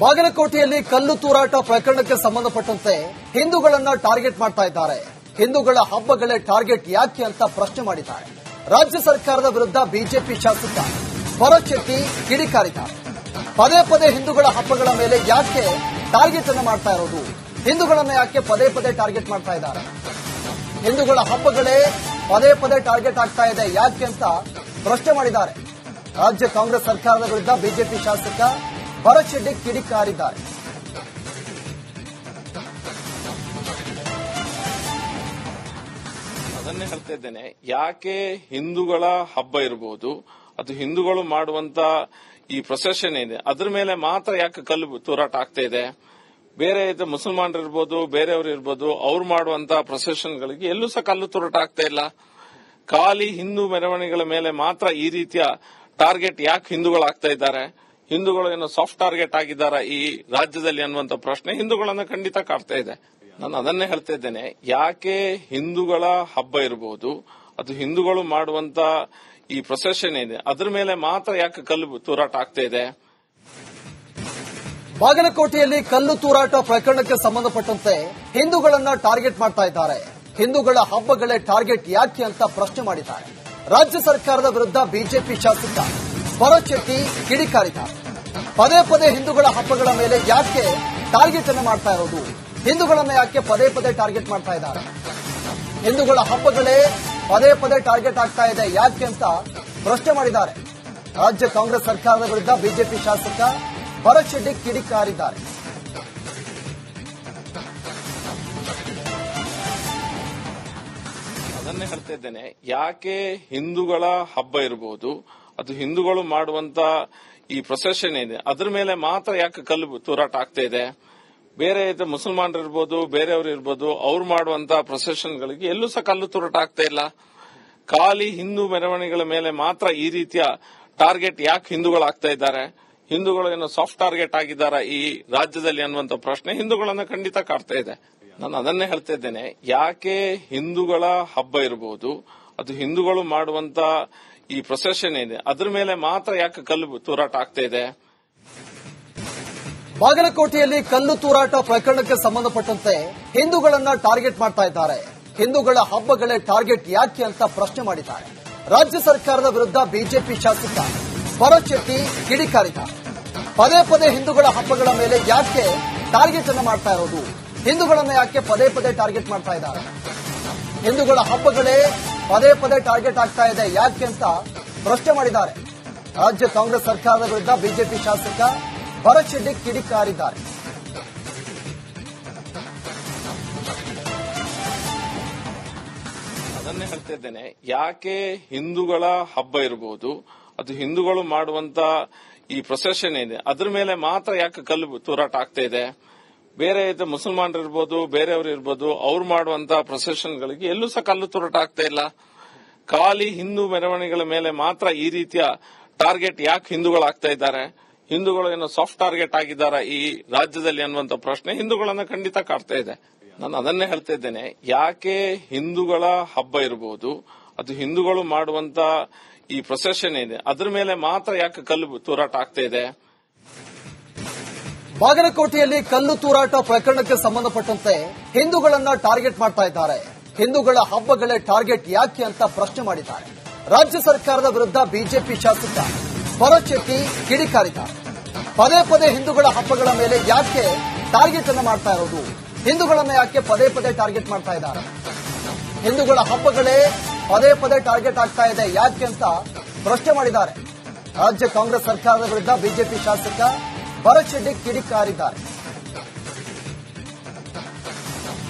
ಬಾಗಲಕೋಟೆಯಲ್ಲಿ ಕಲ್ಲು ತೂರಾಟ ಪ್ರಕರಣಕ್ಕೆ ಸಂಬಂಧಪಟ್ಟಂತೆ ಹಿಂದೂಗಳನ್ನ ಟಾರ್ಗೆಟ್ ಮಾಡ್ತಾ ಇದ್ದಾರೆ. ಹಿಂದೂಗಳ ಹಬ್ಬಗಳೇ ಟಾರ್ಗೆಟ್ ಯಾಕೆ ಅಂತ ಪ್ರಶ್ನೆ ಮಾಡಿದ್ದಾರೆ. ರಾಜ್ಯ ಸರ್ಕಾರದ ವಿರುದ್ಧ ಬಿಜೆಪಿ ಶಾಸಕ ಭರತ್ ಶೆಟ್ಟಿ ಕಿಡಿಕಾರಿದ್ದಾರೆ. ಪದೇ ಪದೇ ಹಿಂದೂಗಳ ಹಬ್ಬಗಳ ಮೇಲೆ ಯಾಕೆ ಟಾರ್ಗೆಟ್ ಅನ್ನು ಮಾಡ್ತಾ ಇರೋದು, ಹಿಂದೂಗಳನ್ನ ಯಾಕೆ ಪದೇ ಪದೇ ಟಾರ್ಗೆಟ್ ಮಾಡ್ತಾ ಇದ್ದಾರೆ, ಹಿಂದೂಗಳ ಹಬ್ಬಗಳೇ ಪದೇ ಪದೇ ಟಾರ್ಗೆಟ್ ಆಗ್ತಾ ಇದೆ ಯಾಕೆ ಅಂತ ಪ್ರಶ್ನೆ ಮಾಡಿದ್ದಾರೆ. ರಾಜ್ಯ ಕಾಂಗ್ರೆಸ್ ಸರ್ಕಾರದ ವಿರುದ್ಧ ಬಿಜೆಪಿ ಶಾಸಕ ಭರತ್ ಶೆಟ್ಟಿ ಕಿಡಿಕಾರಿದ್ದಾರೆ. ಅದನ್ನೇ ಹೇಳ್ತಾ ಇದ್ದೇನೆ, ಯಾಕೆ ಹಿಂದೂಗಳ ಹಬ್ಬ ಇರಬಹುದು, ಅದು ಹಿಂದೂಗಳು ಮಾಡುವಂತ ಈ ಪ್ರೊಸೆಷನ್ ಇದೆ, ಅದ್ರ ಮೇಲೆ ಮಾತ್ರ ಯಾಕೆ ಕಲ್ಲು ತೂರಾಟ ಆಗ್ತಾ ಇದೆ. ಬೇರೆ ಮುಸಲ್ಮಾನರು ಇರ್ಬೋದು, ಬೇರೆಯವರು ಇರ್ಬೋದು, ಅವ್ರು ಮಾಡುವಂತ ಪ್ರೊಸೆಷನ್ಗಳಿಗೆ ಎಲ್ಲೂ ಸಹ ಕಲ್ಲು ತೂರಾಟ ಆಗ್ತಾ ಇಲ್ಲ. ಖಾಲಿ ಹಿಂದೂ ಮೆರವಣಿಗೆಗಳ ಮೇಲೆ ಮಾತ್ರ ಈ ರೀತಿಯ ಟಾರ್ಗೆಟ್ ಯಾಕೆ ಹಿಂದೂಗಳು ಆಗ್ತಾ ಇದ್ದಾರೆ. ಹಿಂದೂಗಳು ಏನೋ ಸಾಫ್ಟ್ ಟಾರ್ಗೆಟ್ ಆಗಿದ್ದಾರೆ ಈ ರಾಜ್ಯದಲ್ಲಿ ಅನ್ನುವಂತ ಪ್ರಶ್ನೆ ಹಿಂದೂಗಳನ್ನ ಖಂಡಿತ ಕಾಡ್ತಾ ಇದೆ. ನಾನು ಅದನ್ನೇ ಹೇಳ್ತಾ ಇದ್ದೇನೆ, ಯಾಕೆ ಹಿಂದೂಗಳ ಹಬ್ಬ ಇರಬಹುದು, ಅದು ಹಿಂದೂಗಳು ಮಾಡುವಂತ ಈ ಪ್ರೊಸೆಷನ್ ಇದೆ, ಅದ್ರ ಮೇಲೆ ಮಾತ್ರ ಯಾಕೆ ಕಲ್ಲು ತೂರಾಟ ಆಗ್ತಾ ಇದೆ. ಬಾಗಲಕೋಟೆಯಲ್ಲಿ ಕಲ್ಲು ತೂರಾಟ ಪ್ರಕರಣಕ್ಕೆ ಸಂಬಂಧಪಟ್ಟಂತೆ ಹಿಂದೂಗಳನ್ನ ಟಾರ್ಗೆಟ್ ಮಾಡ್ತಾ ಇದ್ದಾರೆ. ಹಿಂದೂಗಳ ಹಬ್ಬಗಳೇ ಟಾರ್ಗೆಟ್ ಯಾಕೆ ಅಂತ ಪ್ರಶ್ನೆ ಮಾಡಿದ್ದಾರೆ. ರಾಜ್ಯ ಸರ್ಕಾರದ ವಿರುದ್ಧ ಬಿಜೆಪಿ ಶಾಸಕ ಭರತ್ ಶೆಟ್ಟಿ ಕಿಡಿಕಾರಿದ್ದಾರೆ. ಪದೇ ಪದೇ ಹಿಂದೂಗಳ ಹಬ್ಬಗಳ ಮೇಲೆ ಯಾಕೆ ಟಾರ್ಗೆಟ್ ಅನ್ನು ಮಾಡ್ತಾ ಇರೋದು, ಹಿಂದೂಗಳನ್ನ ಯಾಕೆ ಪದೇ ಪದೇ ಟಾರ್ಗೆಟ್ ಮಾಡ್ತಾ ಇದ್ದಾರೆ, ಹಿಂದೂಗಳ ಹಬ್ಬಗಳೇ ಪದೇ ಪದೇ ಟಾರ್ಗೆಟ್ ಆಗ್ತಾ ಇದೆ ಯಾಕೆ ಅಂತ ಪ್ರಶ್ನೆ ಮಾಡಿದ್ದಾರೆ. ರಾಜ್ಯ ಕಾಂಗ್ರೆಸ್ ಸರ್ಕಾರದ ವಿರುದ್ಧ ಬಿಜೆಪಿ ಶಾಸಕ ಭರತ್ ಶೆಟ್ಟಿ ಕಿಡಿಕಾರಿದ್ದಾರೆ. ಅದನ್ನೇ ಹೇಳ್ತಾ ಇದ್ದೇನೆ, ಯಾಕೆ ಹಿಂದೂಗಳ ಹಬ್ಬ ಇರಬಹುದು, ಅದು ಹಿಂದೂಗಳು ಮಾಡುವಂತ ಈ ಪ್ರೊಸೆಷನ್ ಇದೆ, ಅದ್ರ ಮೇಲೆ ಮಾತ್ರ ಯಾಕೆ ಕಲ್ಲು ತೂರಾಟ ಆಗ್ತಾ ಇದೆ. ಬೇರೆ ಮುಸಲ್ಮಾನರು ಇರ್ಬೋದು, ಬೇರೆಯವರು ಇರ್ಬೋದು, ಅವ್ರು ಮಾಡುವಂತ ಪ್ರೊಸೆಷನ್ಗಳಿಗೆ ಎಲ್ಲೂ ಸಹ ಕಲ್ಲು ತೂರಾಟ ಆಗ್ತಾ ಇಲ್ಲ. ಖಾಲಿ ಹಿಂದೂ ಮೆರವಣಿಗೆಗಳ ಮೇಲೆ ಮಾತ್ರ ಈ ರೀತಿಯ ಟಾರ್ಗೆಟ್ ಯಾಕೆ ಹಿಂದೂಗಳು ಆಗ್ತಾ ಇದ್ದಾರೆ. ಹಿಂದೂಗಳು ಏನೋ ಸಾಫ್ಟ್ ಟಾರ್ಗೆಟ್ ಆಗಿದ್ದಾರೆ ಈ ರಾಜ್ಯದಲ್ಲಿ ಅನ್ನುವಂತ ಪ್ರಶ್ನೆ ಹಿಂದೂಗಳನ್ನ ಖಂಡಿತ ಕಾಡ್ತಾ ಇದೆ. ನಾನು ಅದನ್ನೇ ಹೇಳ್ತಾ ಇದ್ದೇನೆ, ಯಾಕೆ ಹಿಂದೂಗಳ ಹಬ್ಬ ಇರಬಹುದು, ಅದು ಹಿಂದೂಗಳು ಮಾಡುವಂತ ಈ ಪ್ರೊಸೆಷನ್ ಇದೆ, ಅದ್ರ ಮೇಲೆ ಮಾತ್ರ ಯಾಕೆ ಕಲ್ಲು ತೂರಾಟ ಆಗ್ತಾ ಇದೆ. ಬಾಗಲಕೋಟೆಯಲ್ಲಿ ಕಲ್ಲು ತೂರಾಟ ಪ್ರಕರಣಕ್ಕೆ ಸಂಬಂಧಪಟ್ಟಂತೆ ಹಿಂದೂಗಳನ್ನ ಟಾರ್ಗೆಟ್ ಮಾಡ್ತಾ ಇದ್ದಾರೆ. ಹಿಂದೂಗಳ ಹಬ್ಬಗಳೇ ಟಾರ್ಗೆಟ್ ಯಾಕೆ ಅಂತ ಪ್ರಶ್ನೆ ಮಾಡಿದ್ದಾರೆ. ರಾಜ್ಯ ಸರ್ಕಾರದ ವಿರುದ್ಧ ಬಿಜೆಪಿ ಶಾಸಕ ಭರತ್ ಶೆಟ್ಟಿ ಕಿಡಿಕಾರಿದ್ದಾರೆ. ಪದೇ ಪದೇ ಹಿಂದೂಗಳ ಹಬ್ಬಗಳ ಮೇಲೆ ಯಾಕೆ ಟಾರ್ಗೆಟ್ ಅನ್ನು ಮಾಡ್ತಾ ಇರೋದು, ಹಿಂದೂಗಳನ್ನ ಯಾಕೆ ಪದೇ ಪದೇ ಟಾರ್ಗೆಟ್ ಮಾಡ್ತಾ ಇದ್ದಾರೆ, ಹಿಂದೂಗಳ ಹಬ್ಬಗಳೇ ಪದೇ ಪದೇ ಟಾರ್ಗೆಟ್ ಆಗ್ತಾ ಇದೆ ಯಾಕೆ ಅಂತ ಪ್ರಶ್ನೆ ಮಾಡಿದ್ದಾರೆ. ರಾಜ್ಯ ಕಾಂಗ್ರೆಸ್ ಸರ್ಕಾರದ ವಿರುದ್ಧ ಬಿಜೆಪಿ ಶಾಸಕ ಭರತ್ ಶೆಟ್ಟಿ ಕಿಡಿಕಾರಿದ್ದಾರೆ. ಅದನ್ನೇ ಹೇಳ್ತಾ ಇದ್ದೇನೆ, ಯಾಕೆ ಹಿಂದೂಗಳ ಹಬ್ಬ ಇರಬಹುದು, ಅದು ಹಿಂದೂಗಳು ಮಾಡುವಂತ ಈ ಪ್ರೊಸೆಷನ್ ಇದೆ, ಅದ್ರ ಮೇಲೆ ಮಾತ್ರ ಯಾಕೆ ಕಲ್ಲು ತೂರಾಟ ಆಗ್ತಾ ಇದೆ. ಬೇರೆ ಮುಸಲ್ಮಾನರು ಇರ್ಬೋದು, ಬೇರೆಯವರು ಇರ್ಬೋದು, ಅವ್ರು ಮಾಡುವಂತ ಪ್ರೊಸೆಷನ್ಗಳಿಗೆ ಎಲ್ಲೂ ಸಹ ಕಲ್ಲು ತೂರಾಟ ಆಗ್ತಾ ಇಲ್ಲ. ಖಾಲಿ ಹಿಂದೂ ಮೆರವಣಿಗೆಗಳ ಮೇಲೆ ಮಾತ್ರ ಈ ರೀತಿಯ ಟಾರ್ಗೆಟ್ ಯಾಕೆ ಹಿಂದೂಗಳು ಆಗ್ತಾ ಇದ್ದಾರೆ. ಹಿಂದೂಗಳು ಏನೋ ಸಾಫ್ಟ್ ಟಾರ್ಗೆಟ್ ಆಗಿದ್ದಾರೆ ಈ ರಾಜ್ಯದಲ್ಲಿ ಅನ್ನುವಂತ ಪ್ರಶ್ನೆ ಹಿಂದೂಗಳನ್ನ ಖಂಡಿತ ಕಾಡ್ತಾ ಇದೆ. ನಾನು ಅದನ್ನೇ ಹೇಳ್ತಾ ಇದ್ದೇನೆ, ಯಾಕೆ ಹಿಂದೂಗಳ ಹಬ್ಬ ಇರಬಹುದು, ಅದು ಹಿಂದೂಗಳು ಮಾಡುವಂತ ಈ ಪ್ರೊಸೆಷನ್ ಇದೆ, ಅದ್ರ ಮೇಲೆ ಮಾತ್ರ ಯಾಕೆ ಕಲ್ಲು ತೂರಾಟ ಆಗ್ತಾ ಇದೆ. ಬಾಗಲಕೋಟೆಯಲ್ಲಿ ಕಲ್ಲು ತೂರಾಟ ಪ್ರಕರಣಕ್ಕೆ ಸಂಬಂಧಪಟ್ಟಂತೆ ಹಿಂದೂಗಳನ್ನ ಟಾರ್ಗೆಟ್ ಮಾಡ್ತಾ ಇದ್ದಾರೆ. ಹಿಂದೂಗಳ ಹಬ್ಬಗಳೇ ಟಾರ್ಗೆಟ್ ಯಾಕೆ ಅಂತ ಪ್ರಶ್ನೆ ಮಾಡಿದ್ದಾರೆ. ರಾಜ್ಯ ಸರ್ಕಾರದ ವಿರುದ್ಧ ಬಿಜೆಪಿ ಶಾಸಕ ಭರತ್ ಶೆಟ್ಟಿ ಕಿಡಿಕಾರಿದ್ದಾರೆ. ಪದೇ ಪದೇ ಹಿಂದೂಗಳ ಹಬ್ಬಗಳ ಮೇಲೆ ಯಾಕೆ ಟಾರ್ಗೆಟ್ ಅನ್ನು ಮಾಡ್ತಾ ಇರೋದು, ಹಿಂದೂಗಳನ್ನ ಯಾಕೆ ಪದೇ ಪದೇ ಟಾರ್ಗೆಟ್ ಮಾಡ್ತಾ ಇದ್ದಾರೆ, ಹಿಂದೂಗಳ ಹಬ್ಬಗಳೇ ಪದೇ ಪದೇ ಟಾರ್ಗೆಟ್ ಆಗ್ತಾ ಇದೆ ಯಾಕೆ ಅಂತ ಪ್ರಶ್ನೆ ಮಾಡಿದ್ದಾರೆ. ರಾಜ್ಯ ಕಾಂಗ್ರೆಸ್ ಸರ್ಕಾರದ ವಿರುದ್ಧ ಬಿಜೆಪಿ ಶಾಸಕ ಭರತ್ ಶೆಟ್ಟಿ ಕಿಡಿಕಾರಿದ್ದಾರೆ.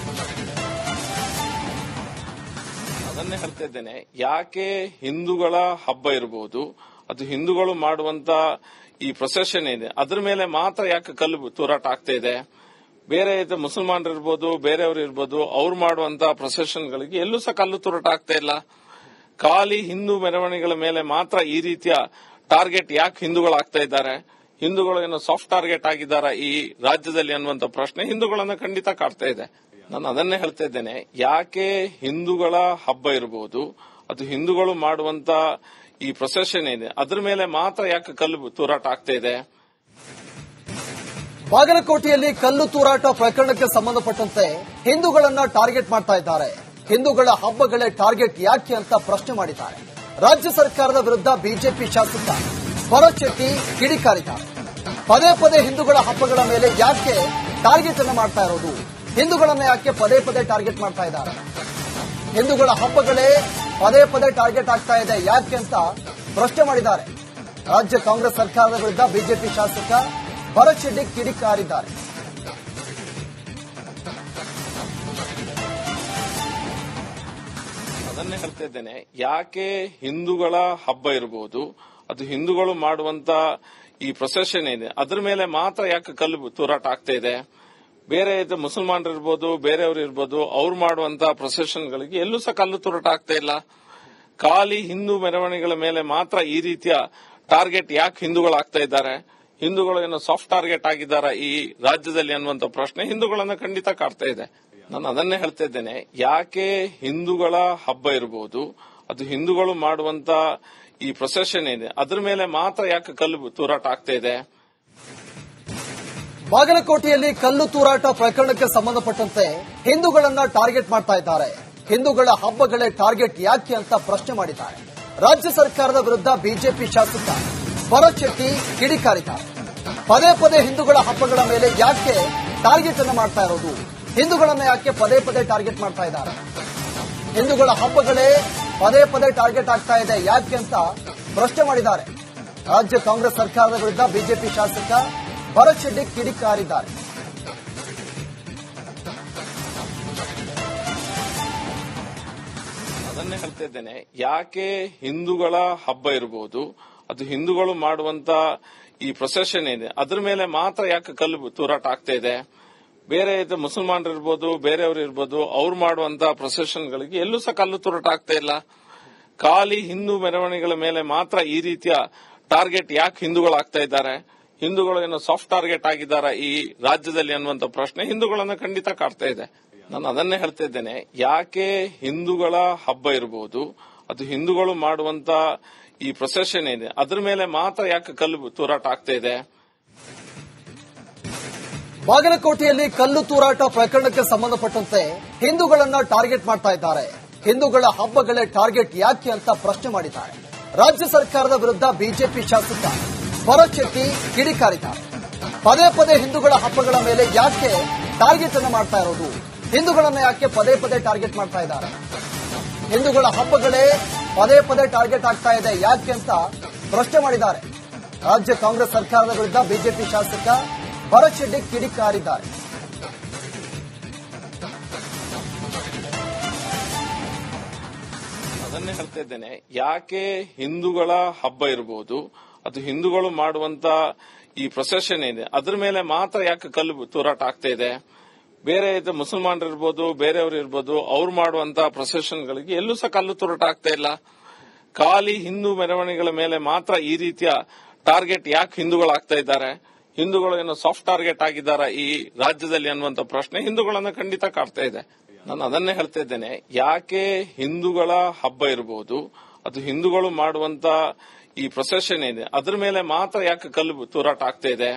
ಅದನ್ನೇ ಹೇಳ್ತಾ ಇದ್ದೇನೆ, ಯಾಕೆ ಹಿಂದೂಗಳ ಹಬ್ಬ ಇರಬಹುದು, ಅದು ಹಿಂದೂಗಳು ಮಾಡುವಂತ ಈ ಪ್ರೊಸೆಷನ್ ಇದೆ, ಅದ್ರ ಮೇಲೆ ಮಾತ್ರ ಯಾಕೆ ಕಲ್ಲು ತೂರಾಟ ಆಗ್ತಾ ಇದೆ. ಬೇರೆ ಮುಸಲ್ಮಾನರು ಇರ್ಬೋದು, ಬೇರೆಯವರು ಇರ್ಬೋದು, ಅವ್ರು ಮಾಡುವಂತ ಪ್ರೊಸೆಷನ್ಗಳಿಗೆ ಎಲ್ಲೂ ಸಹ ಕಲ್ಲು ತೂರಾಟ ಆಗ್ತಾ ಇಲ್ಲ. ಖಾಲಿ ಹಿಂದೂ ಮೆರವಣಿಗೆಗಳ ಮೇಲೆ ಮಾತ್ರ ಈ ರೀತಿಯ ಟಾರ್ಗೆಟ್ ಯಾಕೆ ಹಿಂದೂಗಳು ಆಗ್ತಾ ಇದ್ದಾರೆ. ಹಿಂದೂಗಳು ಏನೋ ಸಾಫ್ಟ್ ಟಾರ್ಗೆಟ್ ಆಗಿದ್ದಾರೆ ಈ ರಾಜ್ಯದಲ್ಲಿ ಅನ್ನುವಂತ ಪ್ರಶ್ನೆ ಹಿಂದೂಗಳನ್ನ ಖಂಡಿತ ಕಾಡ್ತಾ ಇದೆ. ನಾನು ಅದನ್ನೇ ಹೇಳ್ತಾ ಇದ್ದೇನೆ, ಯಾಕೆ ಹಿಂದೂಗಳ ಹಬ್ಬ ಇರಬಹುದು, ಅದು ಹಿಂದೂಗಳು ಮಾಡುವಂತ ಈ ಪ್ರೊಸೆಷನ್ ಇದೆ, ಅದ್ರ ಮೇಲೆ ಮಾತ್ರ ಯಾಕೆ ಕಲ್ಲು ತೂರಾಟ ಆಗ್ತಾ ಇದೆ. ಬಾಗಲಕೋಟೆಯಲ್ಲಿ ಕಲ್ಲು ತೂರಾಟ ಪ್ರಕರಣಕ್ಕೆ ಸಂಬಂಧಪಟ್ಟಂತೆ ಹಿಂದೂಗಳನ್ನ ಟಾರ್ಗೆಟ್ ಮಾಡ್ತಾ ಇದ್ದಾರೆ. ಹಿಂದೂಗಳ ಹಬ್ಬಗಳೇ ಟಾರ್ಗೆಟ್ ಯಾಕೆ ಅಂತ ಪ್ರಶ್ನೆ ಮಾಡಿದ್ದಾರೆ. ರಾಜ್ಯ ಸರ್ಕಾರದ ವಿರುದ್ಧ ಬಿಜೆಪಿ ಶಾಸಕ ಭರತ್ ಶೆಟ್ಟಿ ಕಿಡಿಕಾರಿದ್ದಾರೆ. ಪದೇ ಪದೇ ಹಿಂದೂಗಳ ಹಬ್ಬಗಳ ಮೇಲೆ ಯಾಕೆ ಟಾರ್ಗೆಟ್ ಅನ್ನು ಮಾಡ್ತಾ ಇರೋದು, ಹಿಂದೂಗಳನ್ನ ಯಾಕೆ ಪದೇ ಪದೇ ಟಾರ್ಗೆಟ್ ಮಾಡ್ತಾ ಇದ್ದಾರೆ, ಹಿಂದೂಗಳ ಹಬ್ಬಗಳೇ ಪದೇ ಪದೇ ಟಾರ್ಗೆಟ್ ಆಗ್ತಾ ಇದೆ ಯಾಕೆ ಅಂತ ಪ್ರಶ್ನೆ ಮಾಡಿದ್ದಾರೆ. ರಾಜ್ಯ ಕಾಂಗ್ರೆಸ್ ಸರ್ಕಾರದ ವಿರುದ್ಧ ಬಿಜೆಪಿ ಶಾಸಕ ಭರತ್ ಶೆಟ್ಟಿ ಕಿಡಿಕಾರಿದ್ದಾರೆ. ಅದನ್ನೇ ಹೇಳ್ತಾ ಇದ್ದೇನೆ, ಯಾಕೆ ಹಿಂದೂಗಳ ಹಬ್ಬ ಇರಬಹುದು, ಅದು ಹಿಂದೂಗಳು ಮಾಡುವಂತ ಈ ಪ್ರೊಸೆಷನ್ ಇದೆ ಅದ್ರ ಮೇಲೆ ಮಾತ್ರ ಯಾಕೆ ಕಲ್ಲು ತೂರಾಟ ಆಗ್ತಾ ಇದೆ. ಬೇರೆ ಮುಸಲ್ಮಾನರು ಇರ್ಬೋದು, ಬೇರೆಯವರು ಇರ್ಬೋದು, ಅವ್ರು ಮಾಡುವಂತ ಪ್ರೊಸೆಷನ್ಗಳಿಗೆ ಎಲ್ಲೂ ಸಹ ಕಲ್ಲು ತೂರಾಟ ಆಗ್ತಾ ಇಲ್ಲ. ಖಾಲಿ ಹಿಂದೂ ಮೆರವಣಿಗೆಗಳ ಮೇಲೆ ಮಾತ್ರ ಈ ರೀತಿಯ ಟಾರ್ಗೆಟ್ ಯಾಕೆ ಹಿಂದೂಗಳು ಆಗ್ತಾ ಇದ್ದಾರೆ, ಹಿಂದೂಗಳು ಏನೋ ಸಾಫ್ಟ್ ಟಾರ್ಗೆಟ್ ಆಗಿದ್ದಾರೆ ಈ ರಾಜ್ಯದಲ್ಲಿ ಅನ್ನುವಂತ ಪ್ರಶ್ನೆ ಹಿಂದೂಗಳನ್ನ ಖಂಡಿತ ಕಾಡ್ತಾ ಇದೆ. ನಾನು ಅದನ್ನೇ ಹೇಳ್ತಾ ಇದ್ದೇನೆ, ಯಾಕೆ ಹಿಂದೂಗಳ ಹಬ್ಬ ಇರಬಹುದು, ಅದು ಹಿಂದೂಗಳು ಮಾಡುವಂತ ಈ ಪ್ರೊಸೆಷನ್ ಇದೆ ಅದ್ರ ಮೇಲೆ ಮಾತ್ರ ಯಾಕೆ ಕಲ್ಲು ತೂರಾಟ ಆಗ್ತಾ ಇದೆ. ಬಾಗಲಕೋಟೆಯಲ್ಲಿ ಕಲ್ಲು ತೂರಾಟ ಪ್ರಕರಣಕ್ಕೆ ಸಂಬಂಧಪಟ್ಟಂತೆ ಹಿಂದೂಗಳನ್ನ ಟಾರ್ಗೆಟ್ ಮಾಡ್ತಾ ಇದ್ದಾರೆ. ಹಿಂದೂಗಳ ಹಬ್ಬಗಳೇ ಟಾರ್ಗೆಟ್ ಯಾಕೆ ಅಂತ ಪ್ರಶ್ನೆ ಮಾಡಿದ್ದಾರೆ. ರಾಜ್ಯ ಸರ್ಕಾರದ ವಿರುದ್ಧ ಬಿಜೆಪಿ ಶಾಸಕ ಭರತ್ ಶೆಟ್ಟಿ ಕಿಡಿಕಾರಿದ್ದಾರೆ. ಪದೇ ಪದೇ ಹಿಂದೂಗಳ ಹಬ್ಬಗಳ ಮೇಲೆ ಯಾಕೆ ಟಾರ್ಗೆಟ್ ಅನ್ನು ಮಾಡ್ತಾ ಇರೋದು, ಹಿಂದೂಗಳನ್ನ ಯಾಕೆ ಪದೇ ಪದೇ ಟಾರ್ಗೆಟ್ ಮಾಡ್ತಾ ಇದ್ದಾರೆ, ಹಿಂದೂಗಳ ಹಬ್ಬಗಳೇ ಪದೇ ಪದೇ ಟಾರ್ಗೆಟ್ ಆಗ್ತಾ ಇದೆ ಯಾಕೆ ಅಂತ ಪ್ರಶ್ನೆ ಮಾಡಿದ್ದಾರೆ. ರಾಜ್ಯ ಕಾಂಗ್ರೆಸ್ ಸರ್ಕಾರದ ವಿರುದ್ಧ ಬಿಜೆಪಿ ಶಾಸಕ ಭರತ್ ಶೆಟ್ಟಿ ಕಿಡಿಕಾರಿದ್ದಾರೆ. ಅದನ್ನೇ ಹೇಳ್ತಾ ಇದ್ದೇನೆ, ಯಾಕೆ ಹಿಂದೂಗಳ ಹಬ್ಬ ಇರಬಹುದು, ಅದು ಹಿಂದೂಗಳು ಮಾಡುವಂತ ಈ ಪ್ರೊಸೆಷನ್ ಇದೆ ಅದ್ರ ಮೇಲೆ ಮಾತ್ರ ಯಾಕೆ ಕಲ್ಲು ತೂರಾಟ ಆಗ್ತಾ ಇದೆ. ಬೇರೆ ಮುಸಲ್ಮಾನರು ಇರ್ಬೋದು, ಬೇರೆಯವರು ಇರ್ಬೋದು, ಅವ್ರು ಮಾಡುವಂತ ಪ್ರೊಸೆಷನ್ಗಳಿಗೆ ಎಲ್ಲೂ ಸಹ ಕಲ್ಲು ತೂರಾಟ ಆಗ್ತಾ ಇಲ್ಲ. ಖಾಲಿ ಹಿಂದೂ ಮೆರವಣಿಗೆಗಳ ಮೇಲೆ ಮಾತ್ರ ಈ ರೀತಿಯ ಟಾರ್ಗೆಟ್ ಯಾಕೆ ಹಿಂದೂಗಳು ಆಗ್ತಾ ಇದ್ದಾರೆ, ಹಿಂದೂಗಳು ಏನೋ ಸಾಫ್ಟ್ ಟಾರ್ಗೆಟ್ ಆಗಿದ್ದಾರೆ ಈ ರಾಜ್ಯದಲ್ಲಿ ಅನ್ನುವಂತ ಪ್ರಶ್ನೆ ಹಿಂದೂಗಳನ್ನ ಖಂಡಿತ ಕಾಡ್ತಾ ಇದೆ. ನಾನು ಅದನ್ನೇ ಹೇಳ್ತಾ ಇದ್ದೇನೆ, ಯಾಕೆ ಹಿಂದೂಗಳ ಹಬ್ಬ ಇರಬಹುದು, ಅದು ಹಿಂದೂಗಳು ಮಾಡುವಂತ ಈ ಪ್ರೊಸೆಷನ್ ಇದೆ ಅದ್ರ ಮೇಲೆ ಮಾತ್ರ ಯಾಕೆ ಕಲ್ಲು ತೂರಾಟ ಆಗ್ತಾ ಇದೆ. ಬಾಗಲಕೋಟೆಯಲ್ಲಿ ಕಲ್ಲು ತೂರಾಟ ಪ್ರಕರಣಕ್ಕೆ ಸಂಬಂಧಪಟ್ಟಂತೆ ಹಿಂದೂಗಳನ್ನ ಟಾರ್ಗೆಟ್ ಮಾಡ್ತಾ ಇದ್ದಾರೆ. ಹಿಂದೂಗಳ ಹಬ್ಬಗಳೇ ಟಾರ್ಗೆಟ್ ಯಾಕೆ ಅಂತ ಪ್ರಶ್ನೆ ಮಾಡಿದ್ದಾರೆ. ರಾಜ್ಯ ಸರ್ಕಾರದ ವಿರುದ್ಧ ಬಿಜೆಪಿ ಶಾಸಕ ಭರತ್ ಶೆಟ್ಟಿ ಕಿಡಿಕಾರಿದ್ದಾರೆ. ಪದೇ ಪದೇ ಹಿಂದೂಗಳ ಹಬ್ಬಗಳ ಮೇಲೆ ಯಾಕೆ ಟಾರ್ಗೆಟ್ ಅನ್ನು ಮಾಡ್ತಾ ಇರೋದು, ಹಿಂದೂಗಳನ್ನ ಯಾಕೆ ಪದೇ ಪದೇ ಟಾರ್ಗೆಟ್ ಮಾಡ್ತಾ ಇದ್ದಾರೆ, ಹಿಂದೂಗಳ ಹಬ್ಬಗಳೇ ಪದೇ ಪದೇ ಟಾರ್ಗೆಟ್ ಆಗ್ತಾ ಇದೆ ಯಾಕೆ ಅಂತ ಪ್ರಶ್ನೆ ಮಾಡಿದ್ದಾರೆ. ರಾಜ್ಯ ಕಾಂಗ್ರೆಸ್ ಸರ್ಕಾರದ ವಿರುದ್ಧ ಬಿಜೆಪಿ ಶಾಸಕ ಭರತ್ ಶೆಟ್ಟಿ ಕಿಡಿಕಾರಿದ್ದಾರೆ. ಅದನ್ನೇ ಹೇಳ್ತಾ ಇದ್ದೇನೆ, ಯಾಕೆ ಹಿಂದೂಗಳ ಹಬ್ಬ ಇರಬಹುದು, ಅದು ಹಿಂದೂಗಳು ಮಾಡುವಂತ ಈ ಪ್ರೊಸೆಷನ್ ಇದೆ ಅದ್ರ ಮೇಲೆ ಮಾತ್ರ ಯಾಕೆ ಕಲ್ಲು ತೂರಾಟ ಆಗ್ತಾ ಇದೆ. ಬೇರೆ ಮುಸಲ್ಮಾನರು ಇರ್ಬೋದು, ಬೇರೆಯವರು ಇರ್ಬೋದು, ಅವ್ರು ಮಾಡುವಂತ ಪ್ರೊಸೆಷನ್ಗಳಿಗೆ ಎಲ್ಲೂ ಸಹ ಕಲ್ಲು ತೂರಾಟ ಆಗ್ತಾ ಇಲ್ಲ. ಖಾಲಿ ಹಿಂದೂ ಮೆರವಣಿಗೆಗಳ ಮೇಲೆ ಮಾತ್ರ ಈ ರೀತಿಯ ಟಾರ್ಗೆಟ್ ಯಾಕೆ ಹಿಂದೂಗಳು ಆಗ್ತಾ ಇದ್ದಾರೆ, ಹಿಂದೂಗಳು ಏನೋ ಸಾಫ್ಟ್ ಟಾರ್ಗೆಟ್ ಆಗಿದ್ದಾರೆ ಈ ರಾಜ್ಯದಲ್ಲಿ ಅನ್ನುವಂತ ಪ್ರಶ್ನೆ ಹಿಂದೂಗಳನ್ನ ಖಂಡಿತ ಕಾಡ್ತಾ ಇದೆ. ನಾನು ಅದನ್ನೇ ಹೇಳ್ತಾ ಇದ್ದೇನೆ, ಯಾಕೆ ಹಿಂದೂಗಳ ಹಬ್ಬ ಇರಬಹುದು, ಅದು ಹಿಂದೂಗಳು ಮಾಡುವಂತ ಈ ಪ್ರೊಸೆಷನ್ ಇದೆ ಅದ್ರ ಮೇಲೆ ಮಾತ್ರ ಯಾಕೆ ಕಲ್ಲು ತೂರಾಟ ಆಗ್ತಾ ಇದೆ.